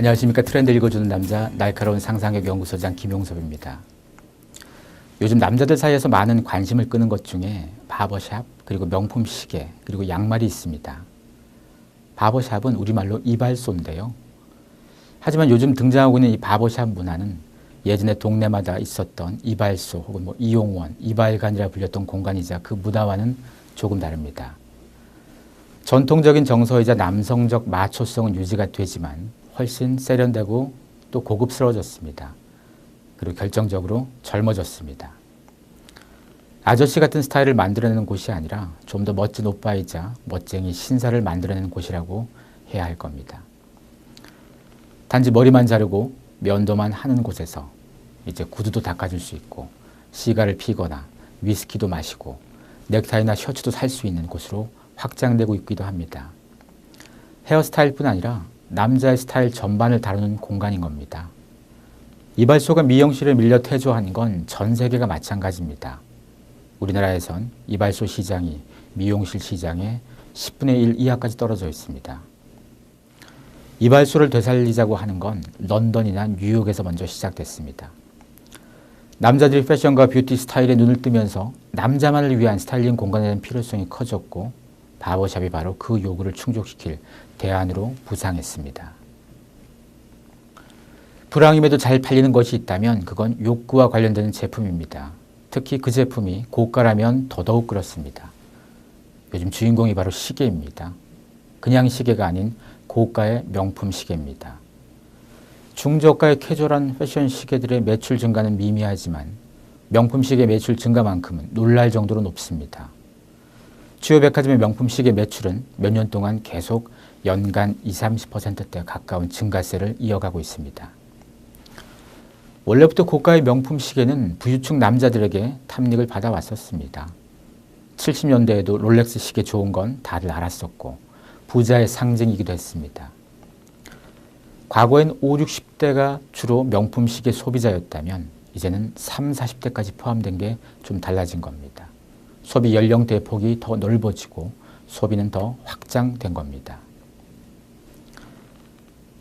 안녕하십니까. 트렌드 읽어주는 남자 날카로운 상상력 연구소장 김용섭입니다. 요즘 남자들 사이에서 많은 관심을 끄는 것 중에 바버샵, 그리고 명품 시계, 그리고 양말이 있습니다. 바버샵은 우리말로 이발소인데요. 하지만 요즘 등장하고 있는 이 바버샵 문화는 예전에 동네마다 있었던 이발소 혹은 이용원, 이발관이라 불렸던 공간이자 그 문화와는 조금 다릅니다. 전통적인 정서이자 남성적 마초성은 유지가 되지만 훨씬 세련되고 또 고급스러워졌습니다. 그리고 결정적으로 젊어졌습니다. 아저씨 같은 스타일을 만들어내는 곳이 아니라 좀 더 멋진 오빠이자 멋쟁이 신사를 만들어내는 곳이라고 해야 할 겁니다. 단지 머리만 자르고 면도만 하는 곳에서 이제 구두도 닦아줄 수 있고 시가를 피거나 위스키도 마시고 넥타이나 셔츠도 살 수 있는 곳으로 확장되고 있기도 합니다. 헤어스타일뿐 아니라 남자의 스타일 전반을 다루는 공간인 겁니다. 이발소가 미용실에 밀려 퇴조한 건 전 세계가 마찬가지입니다. 우리나라에선 이발소 시장이 미용실 시장의 10분의 1 이하까지 떨어져 있습니다. 이발소를 되살리자고 하는 건 런던이나 뉴욕에서 먼저 시작됐습니다. 남자들이 패션과 뷰티 스타일에 눈을 뜨면서 남자만을 위한 스타일링 공간에 대한 필요성이 커졌고 바버샵이 바로 그 요구를 충족시킬 대안으로 부상했습니다. 불황임에도 잘 팔리는 것이 있다면 그건 욕구와 관련되는 제품입니다. 특히 그 제품이 고가라면 더더욱 그렇습니다. 요즘 주인공이 바로 시계입니다. 그냥 시계가 아닌 고가의 명품 시계입니다. 중저가의 캐주얼한 패션 시계들의 매출 증가는 미미하지만 명품 시계 매출 증가만큼은 놀랄 정도로 높습니다. 주요 백화점의 명품 시계 매출은 몇 년 동안 계속 연간 20-30%대 가까운 증가세를 이어가고 있습니다. 원래부터 고가의 명품 시계는 부유층 남자들에게 탐닉을 받아왔었습니다. 70년대에도 롤렉스 시계 좋은 건 다들 알았었고 부자의 상징이기도 했습니다. 과거엔 5, 60대가 주로 명품 시계 소비자였다면 이제는 30, 40대까지 포함된 게 좀 달라진 겁니다. 소비 연령대의 폭이 더 넓어지고 소비는 더 확장된 겁니다.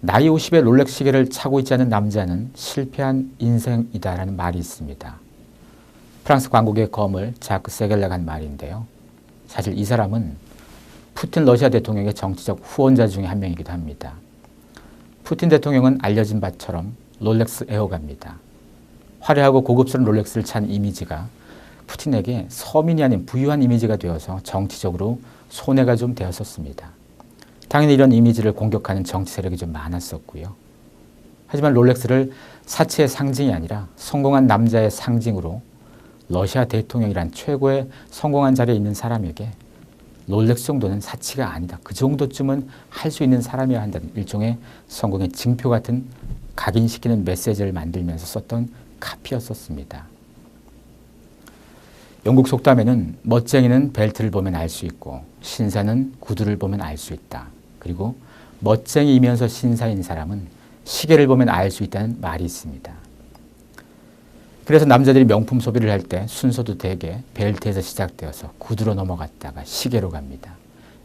나이 50에 롤렉스 시계를 차고 있지 않은 남자는 실패한 인생이다라는 말이 있습니다. 프랑스 광국의 거물 자크 세겔라가 한 말인데요. 사실 이 사람은 푸틴 러시아 대통령의 정치적 후원자 중에 한 명이기도 합니다. 푸틴 대통령은 알려진 바처럼 롤렉스 애호가입니다. 화려하고 고급스러운 롤렉스를 찬 이미지가 푸틴에게 서민이 아닌 부유한 이미지가 되어서 정치적으로 손해가 좀 되었었습니다. 당연히 이런 이미지를 공격하는 정치 세력이 좀 많았었고요. 하지만 롤렉스를 사치의 상징이 아니라 성공한 남자의 상징으로 러시아 대통령이란 최고의 성공한 자리에 있는 사람에게 롤렉스 정도는 사치가 아니다. 그 정도쯤은 할 수 있는 사람이어야 한다는 일종의 성공의 징표 같은 각인시키는 메시지를 만들면서 썼던 카피였었습니다. 영국 속담에는 멋쟁이는 벨트를 보면 알 수 있고 신사는 구두를 보면 알 수 있다. 그리고 멋쟁이이면서 신사인 사람은 시계를 보면 알 수 있다는 말이 있습니다. 그래서 남자들이 명품 소비를 할 때 순서도 대개 벨트에서 시작되어서 구두로 넘어갔다가 시계로 갑니다.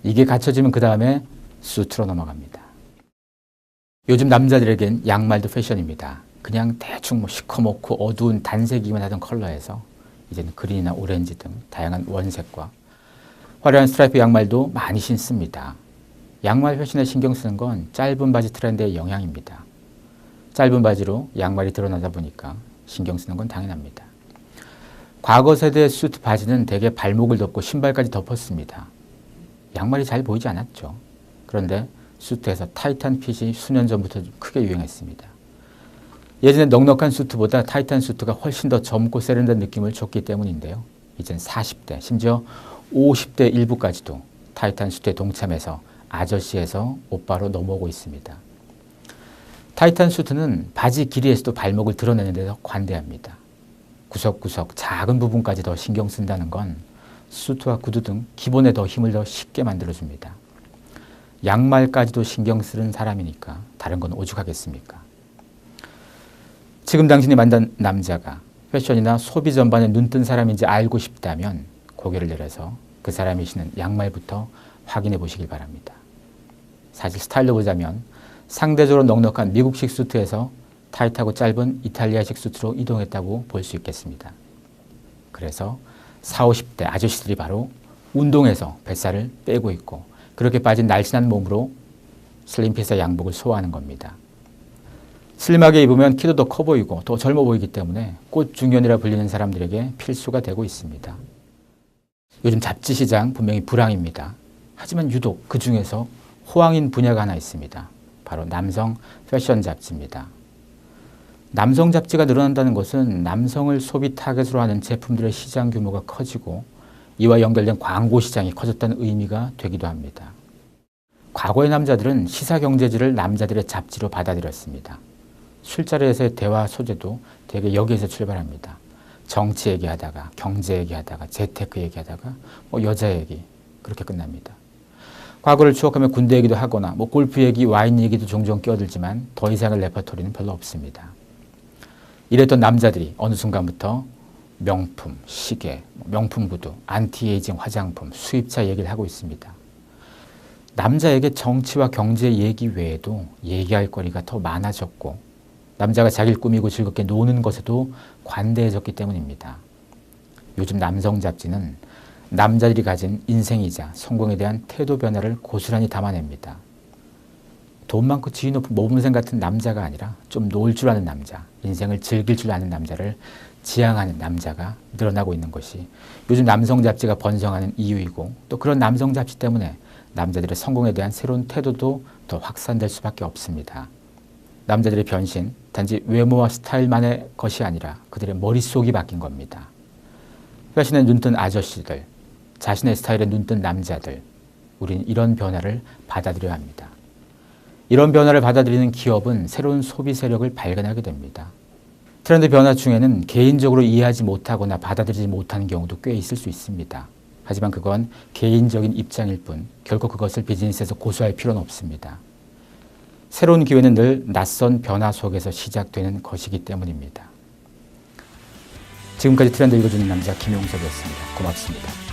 이게 갖춰지면 그 다음에 수트로 넘어갑니다. 요즘 남자들에겐 양말도 패션입니다. 그냥 대충 시커멓고 어두운 단색이만 하던 컬러에서 이제는 그린이나 오렌지 등 다양한 원색과 화려한 스트라이프 양말도 많이 신습니다. 양말 패션에 신경 쓰는 건 짧은 바지 트렌드의 영향입니다. 짧은 바지로 양말이 드러나다 보니까 신경 쓰는 건 당연합니다. 과거 세대의 수트 바지는 대개 발목을 덮고 신발까지 덮었습니다. 양말이 잘 보이지 않았죠. 그런데 수트에서 타이트한 핏이 수년 전부터 크게 유행했습니다. 예전에 넉넉한 수트보다 타이트한 수트가 훨씬 더 젊고 세련된 느낌을 줬기 때문인데요. 이젠 40대, 심지어 50대 일부까지도 타이트한 수트에 동참해서 아저씨에서 오빠로 넘어오고 있습니다. 타이트한 수트는 바지 길이에서도 발목을 드러내는 데 더 관대합니다. 구석구석 작은 부분까지 더 신경 쓴다는 건 수트와 구두 등 기본에 더 힘을 더 쉽게 만들어줍니다. 양말까지도 신경 쓰는 사람이니까 다른 건 오죽하겠습니까? 지금 당신이 만난 남자가 패션이나 소비 전반에 눈뜬 사람인지 알고 싶다면 고개를 내려서 그 사람이 신은 양말부터 확인해 보시길 바랍니다. 사실 스타일로 보자면 상대적으로 넉넉한 미국식 수트에서 타이트하고 짧은 이탈리아식 수트로 이동했다고 볼 수 있겠습니다. 그래서 40, 50대 아저씨들이 바로 운동해서 뱃살을 빼고 있고 그렇게 빠진 날씬한 몸으로 슬림핏의 양복을 소화하는 겁니다. 슬림하게 입으면 키도 더 커 보이고 더 젊어 보이기 때문에 꽃중년이라 불리는 사람들에게 필수가 되고 있습니다. 요즘 잡지 시장 분명히 불황입니다. 하지만 유독 그 중에서 호황인 분야가 하나 있습니다. 바로 남성 패션 잡지입니다. 남성 잡지가 늘어난다는 것은 남성을 소비 타겟으로 하는 제품들의 시장 규모가 커지고 이와 연결된 광고 시장이 커졌다는 의미가 되기도 합니다. 과거의 남자들은 시사경제지를 남자들의 잡지로 받아들였습니다. 술자리에서의 대화 소재도 대개 여기에서 출발합니다. 정치 얘기하다가 경제 얘기하다가 재테크 얘기하다가 여자 얘기 그렇게 끝납니다. 과거를 추억하며 군대 얘기도 하거나 골프 얘기, 와인 얘기도 종종 끼어들지만 더 이상의 레퍼토리는 별로 없습니다. 이랬던 남자들이 어느 순간부터 명품, 시계, 명품 구두, 안티에이징 화장품, 수입차 얘기를 하고 있습니다. 남자에게 정치와 경제 얘기 외에도 얘기할 거리가 더 많아졌고 남자가 자기를 꾸미고 즐겁게 노는 것에도 관대해졌기 때문입니다. 요즘 남성 잡지는 남자들이 가진 인생이자 성공에 대한 태도 변화를 고스란히 담아냅니다. 돈 많고 지위 높은 모범생 같은 남자가 아니라 좀 놀 줄 아는 남자, 인생을 즐길 줄 아는 남자를 지향하는 남자가 늘어나고 있는 것이 요즘 남성 잡지가 번성하는 이유이고 또 그런 남성 잡지 때문에 남자들의 성공에 대한 새로운 태도도 더 확산될 수밖에 없습니다. 남자들의 변신, 단지 외모와 스타일만의 것이 아니라 그들의 머릿속이 바뀐 겁니다. 패션에 눈뜬 아저씨들, 자신의 스타일에 눈뜬 남자들, 우린 이런 변화를 받아들여야 합니다. 이런 변화를 받아들이는 기업은 새로운 소비 세력을 발견하게 됩니다. 트렌드 변화 중에는 개인적으로 이해하지 못하거나 받아들이지 못하는 경우도 꽤 있을 수 있습니다. 하지만 그건 개인적인 입장일 뿐 결코 그것을 비즈니스에서 고수할 필요는 없습니다. 새로운 기회는 늘 낯선 변화 속에서 시작되는 것이기 때문입니다. 지금까지 트렌드 읽어주는 남자 김용석이었습니다. 고맙습니다.